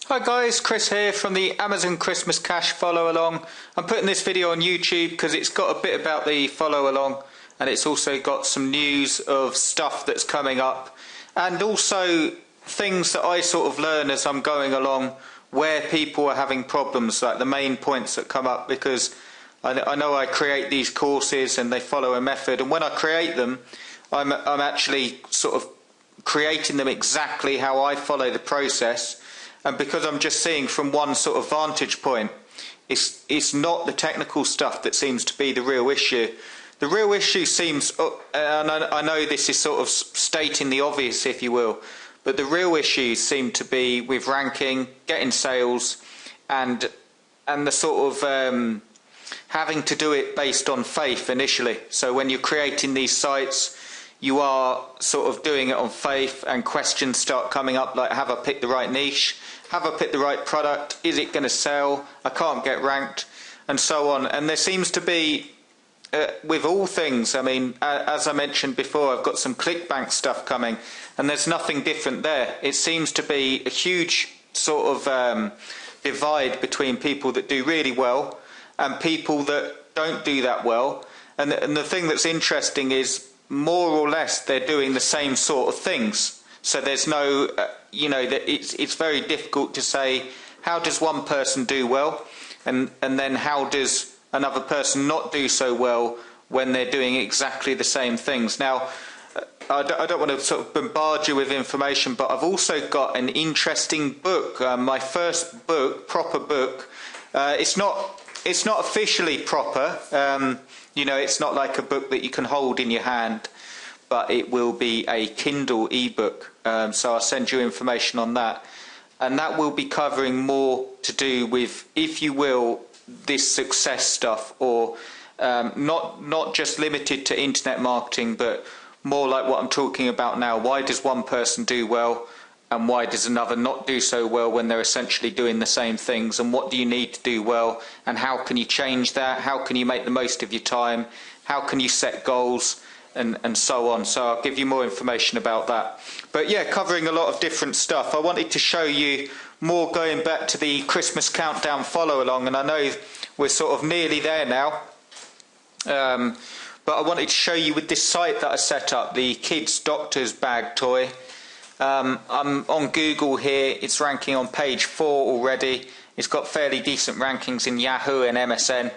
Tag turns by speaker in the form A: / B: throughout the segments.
A: Hi guys, Chris here from the Amazon Christmas Cash follow along. I'm putting this video on YouTube because it's got a bit about the follow along, and it's also got some news of stuff that's coming up, and also things that I sort of learn as I'm going along where people are having problems, like the main points that come up, because I know I create these courses and they follow a method, and when I create them I'm actually sort of creating them exactly how I follow the process. And because I'm just seeing from one sort of vantage point, it's not the technical stuff that seems to be the real issue. The real issue seems, and I know this is sort of stating the obvious, if you will, but the real issues seem to be with ranking, getting sales, and the sort of having to do it based on faith initially. So when you're creating these sites, you are sort of doing it on faith, and questions start coming up like, have I picked the right niche? Have I picked the right product? Is it going to sell? I can't get ranked, and so on. And there seems to be, with all things, I mean, as I mentioned before, I've got some ClickBank stuff coming, and there's nothing different there. It seems to be a huge sort of divide between people that do really well and people that don't do that well. And the thing that's interesting is, more or less, they're doing the same sort of things. So there's no, it's very difficult to say, how does one person do well, and then how does another person not do so well when they're doing exactly the same things. Now, I don't want to sort of bombard you with information, but I've also got an interesting book, my first book, proper book. It's not officially proper. It's not like a book that you can hold in your hand, but it will be a Kindle ebook. So I'll send you information on that. And that will be covering more to do with, if you will, this success stuff, or not just limited to internet marketing, but more like what I'm talking about now. Why does one person do well, and why does another not do so well when they're essentially doing the same things? And what do you need to do well, and how can you change that? How can you make the most of your time? How can you set goals, and so on? So I'll give you more information about that. But yeah, covering a lot of different stuff. I wanted to show you more, going back to the Christmas countdown follow along, and I know we're sort of nearly there now. But I wanted to show you with this site that I set up, the kids doctor's bag toy. I'm on Google here. It's ranking on page 4 already. It's got fairly decent rankings in Yahoo and MSN.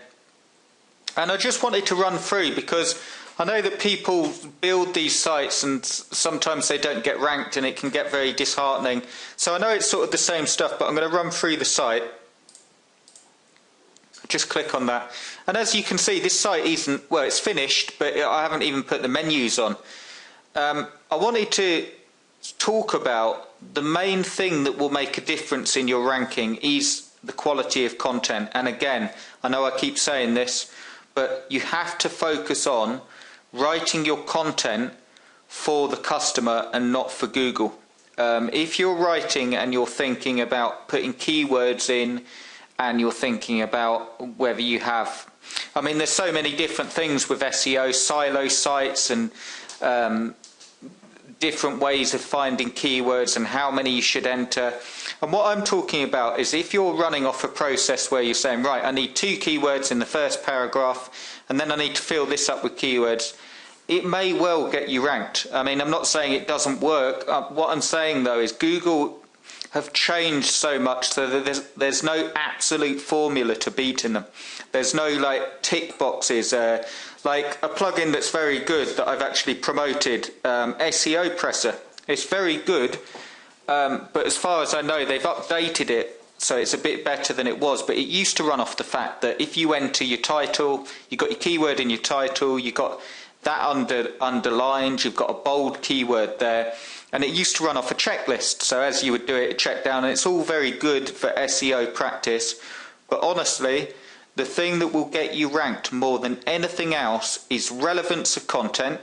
A: And I just wanted to run through, because I know that people build these sites and sometimes they don't get ranked, and it can get very disheartening. So I know it's sort of the same stuff, but I'm going to run through the site. Just click on that. And as you can see, this site isn't, well, it's finished, but I haven't even put the menus on. I wanted to talk about the main thing that will make a difference in your ranking is the quality of content. And again, I know I keep saying this, but you have to focus on writing your content for the customer and not for Google. If you're writing and you're thinking about putting keywords in, and you're thinking about whether you have, I mean, there's so many different things with SEO, silo sites, and different ways of finding keywords and how many you should enter. And what I'm talking about is, if you're running off a process where you're saying, right, I need 2 keywords in the first paragraph, and then I need to fill this up with keywords, it may well get you ranked. I mean, I'm not saying it doesn't work. What I'm saying though is, Google have changed so much so that there's no absolute formula to beating them. There's no like tick boxes. Like a plugin that's very good that I've actually promoted, SEO Presser. It's very good, but as far as I know, they've updated it so it's a bit better than it was. But it used to run off the fact that if you enter your title, you've got your keyword in your title, you've got that underlined, you've got a bold keyword there, and it used to run off a checklist. So as you would do it, a check down, and it's all very good for SEO practice. But honestly, the thing that will get you ranked more than anything else is relevance of content,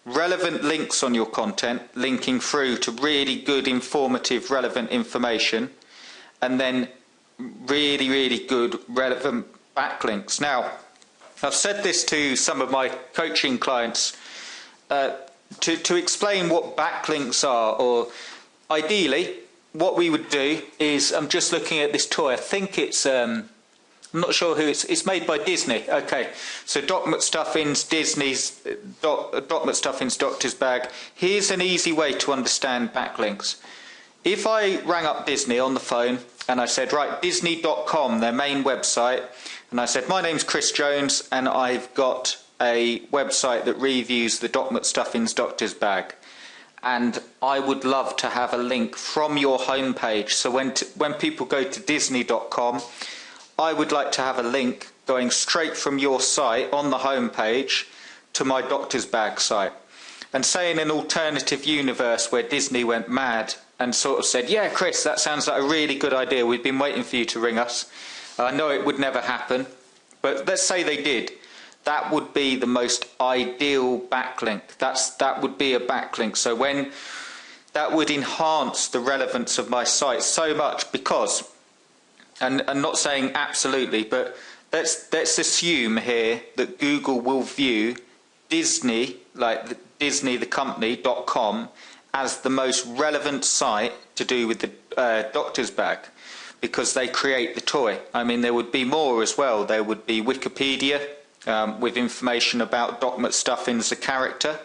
A: relevant links on your content, linking through to really good, informative, relevant information, and then really, really good, relevant backlinks. Now, I've said this to some of my coaching clients, to explain what backlinks are, or ideally, what we would do is, I'm just looking at this toy. I think it's, I'm not sure who it's made by Disney. Okay, so Doc McStuffins, Disney's Doc McStuffins Doctor's Bag. Here's an easy way to understand backlinks. If I rang up Disney on the phone and I said, right, Disney.com, their main website, and I said, my name's Chris Jones and I've got a website that reviews the Doc McStuffins Doctor's Bag, and I would love to have a link from your homepage. So when people go to Disney.com, I would like to have a link going straight from your site on the homepage to my Doctor's Bag site. And say in an alternative universe where Disney went mad and sort of said, yeah, Chris, that sounds like a really good idea. We've been waiting for you to ring us. I know it would never happen, but let's say they did. That would be the most ideal backlink. That would be a backlink. So when that would enhance the relevance of my site so much, because, and I'm not saying absolutely, but let's assume here that Google will view Disney, like Disney the company.com, as the most relevant site to do with the Doctor's Bag, because they create the toy. I mean, there would be more as well. There would be Wikipedia with information about Doc McStuffins, the character.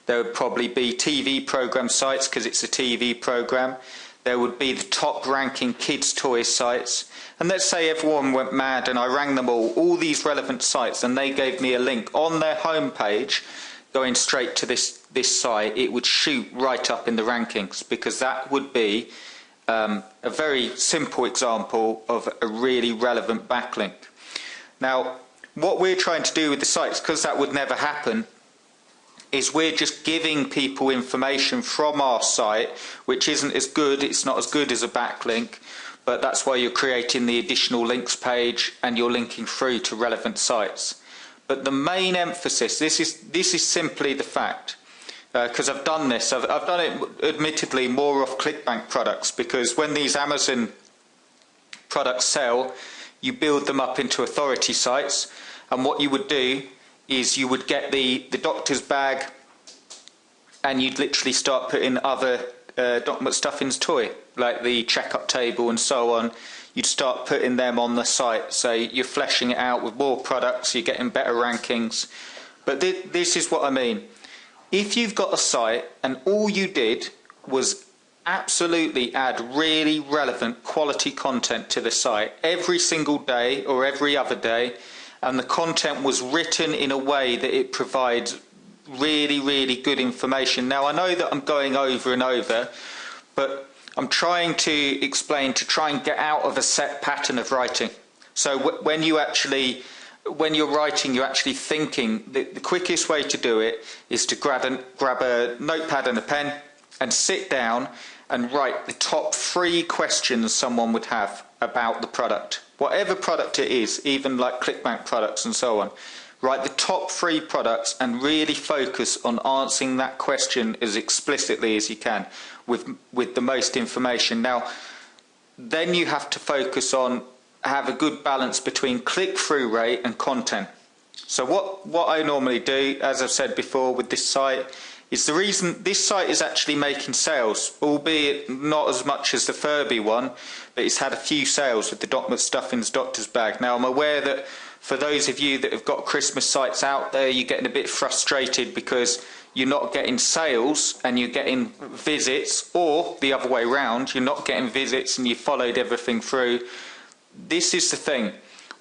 A: There would probably be TV program sites because it's a TV program. There would be the top ranking kids toy sites. And let's say everyone went mad and I rang them all these relevant sites, and they gave me a link on their homepage going straight to this site. It would shoot right up in the rankings, because that would be a very simple example of a really relevant backlink. Now, what we're trying to do with the sites, because that would never happen, is we're just giving people information from our site, which isn't as good. It's not as good as a backlink, but that's why you're creating the additional links page and you're linking through to relevant sites. But the main emphasis, this is simply the fact, because I've done this, I've done it admittedly more off ClickBank products, because when these Amazon products sell, you build them up into authority sites, and what you would do is you would get the Doctor's Bag, and you'd literally start putting other Doc McStuffins toy, like the checkup table and so on. You'd start putting them on the site, so you're fleshing it out with more products, you're getting better rankings. But this is what I mean. If you've got a site and all you did was absolutely add really relevant quality content to the site every single day or every other day, and the content was written in a way that it provides really, really good information. Now, I know that I'm going over and over, but I'm trying to explain, to try and get out of a set pattern of writing. So when you're writing, you're actually thinking. The quickest way to do it is to grab a notepad and a pen and sit down and write the top 3 questions someone would have about the product. Whatever product it is, even like ClickBank products and so on. Write the top 3 products and really focus on answering that question as explicitly as you can with the most information. Now, then you have to focus on, have a good balance between click-through rate and content. So what I normally do, as I've said before with this site, is the reason this site is actually making sales, albeit not as much as the Furby one, but it's had a few sales with the Doc McStuffins Doctor's Bag. Now, I'm aware that for those of you that have got Christmas sites out there, you're getting a bit frustrated because you're not getting sales and you're getting visits, or the other way round, you're not getting visits and you followed everything through. This is the thing.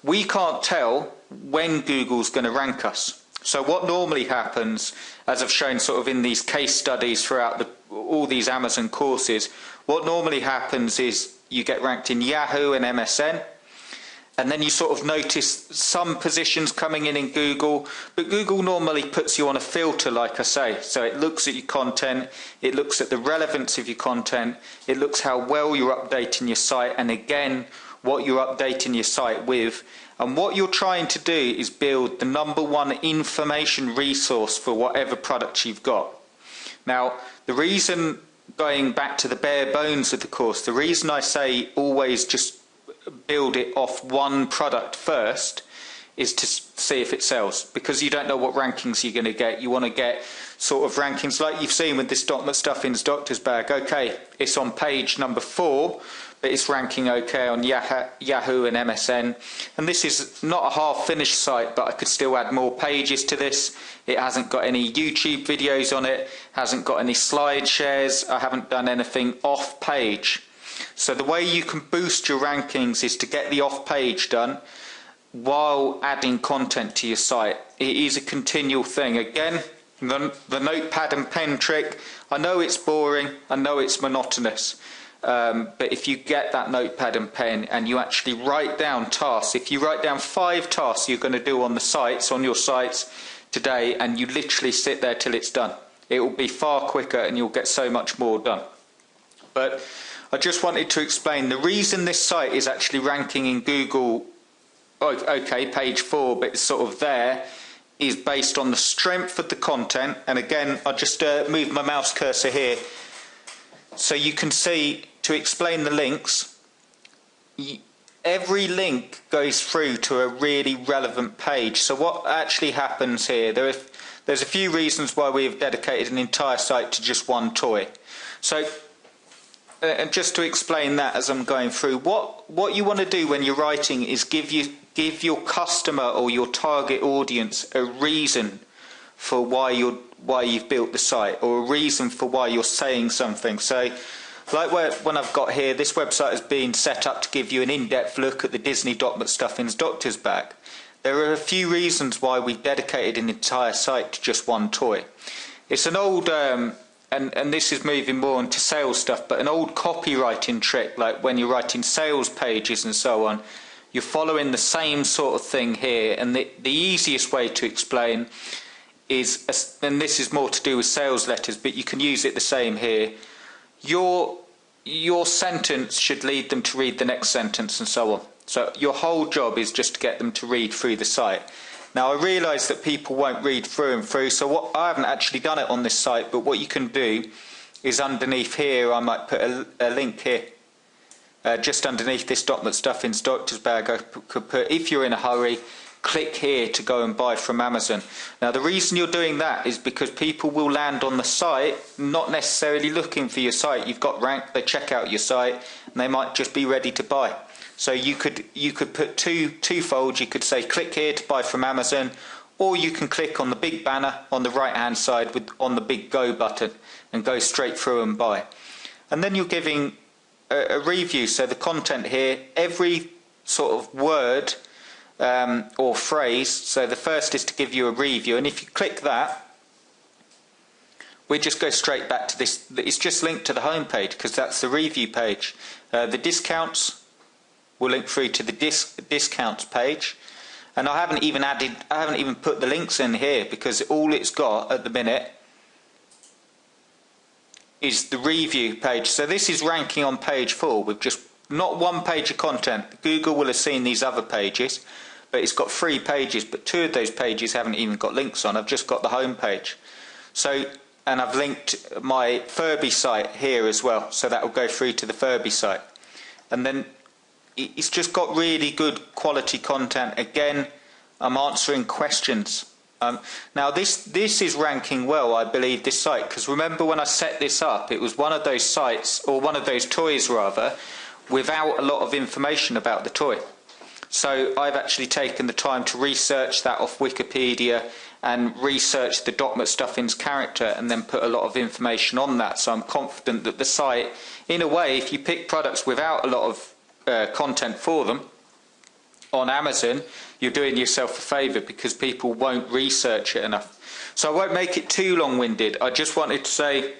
A: We can't tell when Google's going to rank us. So what normally happens, as I've shown sort of in these case studies throughout all these Amazon courses, what normally happens is you get ranked in Yahoo and MSN, and then you sort of notice some positions coming in Google, but Google normally puts you on a filter, like I say. So it looks at your content, it looks at the relevance of your content, it looks how well you're updating your site, and again, what you're updating your site with. And what you're trying to do is build the #1 information resource for whatever product you've got. Now, the reason, going back to the bare bones of the course, the reason I say always just build it off one product first is to see if it sells, because you don't know what rankings you're going to get. You want to get sort of rankings like you've seen with this Doc McStuffins Doctor's Bag. Okay, it's on page number 4, but it's ranking okay on Yahoo and MSN. And this is not a half-finished site, but I could still add more pages to this. It hasn't got any YouTube videos on it, hasn't got any slide shares, I haven't done anything off-page. So the way you can boost your rankings is to get the off-page done while adding content to your site. It is a continual thing. Again, the notepad and pen trick, I know it's boring, I know it's monotonous, but if you get that notepad and pen and you actually write down tasks, if you write down 5 tasks you're going to do on the sites, on your sites today, and you literally sit there till it's done, it will be far quicker and you'll get so much more done. But I just wanted to explain the reason this site is actually ranking in Google, okay, page 4, but it's sort of there, is based on the strength of the content. And again, I'll just move my mouse cursor here so you can see, to explain the links, every link goes through to a really relevant page. So what actually happens here, there's a few reasons why we've dedicated an entire site to just one toy. So and just to explain that as I'm going through, what you want to do when you're writing is give your customer or your target audience a reason for why you've built the site, or a reason for why you're saying something. So like when I've got here, this website has been set up to give you an in-depth look at the Disney Doc McStuffins Doctor's Bag. There are a few reasons why we've dedicated an entire site to just one toy. It's an old and this is moving more into sales stuff, but an old copywriting trick, like when you're writing sales pages and so on, you're following the same sort of thing here. And the easiest way to explain is, and this is more to do with sales letters, but you can use it the same here, your sentence should lead them to read the next sentence and so on. So your whole job is just to get them to read through the site. Now I realise that people won't read through and through, so I haven't actually done it on this site, but what you can do is underneath here, I might put a link here. Just underneath this Doc McStuffins Doctor's Bag, I could put, if you're in a hurry, click here to go and buy from Amazon. Now the reason you're doing that is because people will land on the site not necessarily looking for your site. You've got ranked, they check out your site and they might just be ready to buy. So you could put twofold. You could say click here to buy from Amazon, or you can click on the big banner on the right hand side on the big go button and go straight through and buy. And then you're giving a review. So the content here, every sort of word or phrase, so the first is to give you a review, and if you click that, we just go straight back to this. It's just linked to the home page because that's the review page. The discounts will link through to the discounts page, and I haven't even put the links in here because all it's got at the minute is the review page. So this is ranking on page 4 with just not one page of content. Google will have seen these other pages, but it's got 3 pages, but 2 of those pages haven't even got links on. I've just got the home page. So, and I've linked my Furby site here as well, so that will go through to the Furby site. And then it's just got really good quality content. Again, I'm answering questions. Now this is ranking well, I believe, this site, because remember when I set this up, it was one of those sites, or one of those toys rather, without a lot of information about the toy. So I've actually taken the time to research that off Wikipedia and research the Doc McStuffins character and then put a lot of information on that. So I'm confident that the site, in a way, if you pick products without a lot of content for them on Amazon, you're doing yourself a favour because people won't research it enough. So I won't make it too long-winded. I just wanted to say,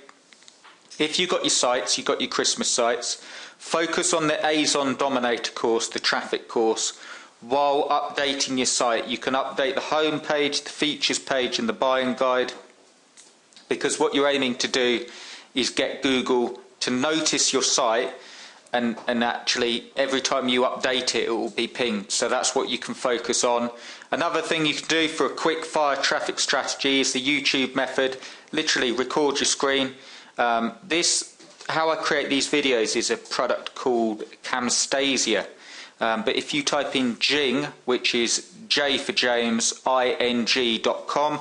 A: if you've got your sites, you've got your Christmas sites, focus on the ASON Dominator course, the traffic course, while updating your site. You can update the home page, the features page and the buying guide, because what you're aiming to do is get Google to notice your site, and actually every time you update it, it will be pinged. So that's what you can focus on. Another thing you can do for a quick fire traffic strategy is the YouTube method. Literally record your screen. How I create these videos is a product called Camstasia. But if you type in Jing, which is J for James, ing.com,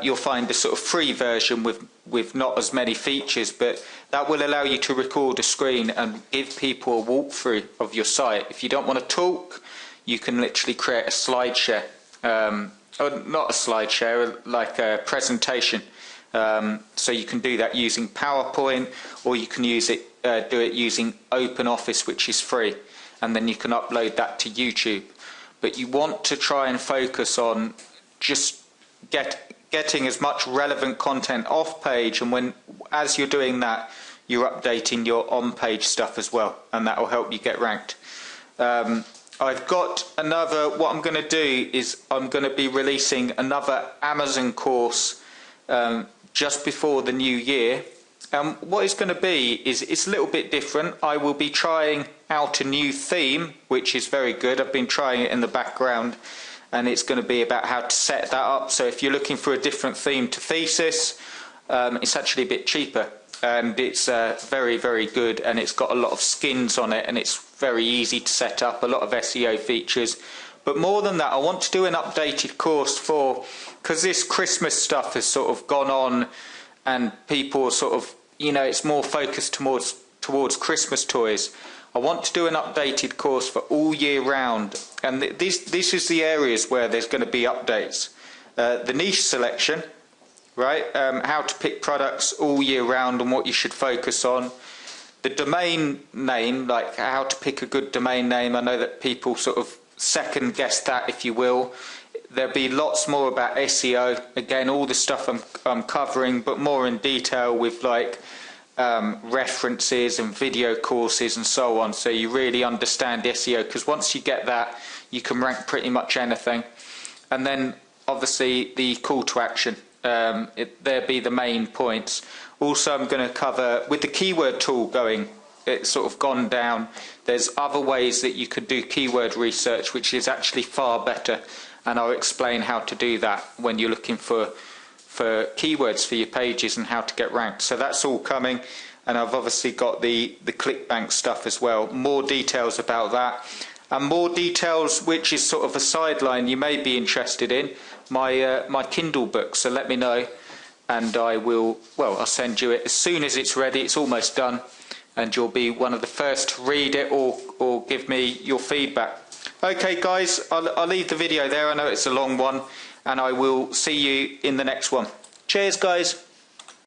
A: you'll find a sort of free version with not as many features, but that will allow you to record a screen and give people a walkthrough of your site. If you don't want to talk, you can literally create a slideshare, or not a slideshare, like a presentation. So you can do that using PowerPoint, or you can use it, do it using OpenOffice, which is free, and then you can upload that to YouTube. But you want to try and focus on just getting as much relevant content off page, and as you're doing that, you're updating your on-page stuff as well, and that will help you get ranked. I've got another, what I'm going to do is I'm going to be releasing another Amazon course just before the new year. What it's going to be is it's a little bit different. I will be trying out a new theme, which is very good. I've been trying it in the background, and it's going to be about how to set that up. So if you're looking for a different theme to Thesis, it's actually a bit cheaper, and it's very, very good, and it's got a lot of skins on it, and it's very easy to set up, a lot of SEO features. But more than that, I want to do an updated course because this Christmas stuff has sort of gone on, and people sort of, it's more focused towards Christmas toys. I want to do an updated course for all year round, and this is the areas where there's going to be updates. The niche selection, right? How to pick products all year round and what you should focus on. The domain name, like how to pick a good domain name. I know that people sort of second guess that, if you will. There'll be lots more about SEO. Again, all the stuff I'm covering, but more in detail with like references and video courses and so on, so you really understand SEO, because once you get that, you can rank pretty much anything. And then obviously the call to action, there'll be the main points. Also, I'm going to cover, with the keyword tool going, it's sort of gone down, there's other ways that you could do keyword research, which is actually far better, and I'll explain how to do that when you're looking for keywords for your pages and how to get ranked. So that's all coming, and I've obviously got the ClickBank stuff as well, more details about that, and more details which is sort of a sideline you may be interested in, my Kindle book. So let me know, and I'll send you it as soon as it's ready. It's almost done, and you'll be one of the first to read it or give me your feedback. Okay guys, I'll leave the video there. I know it's a long one, and I will see you in the next one. Cheers guys.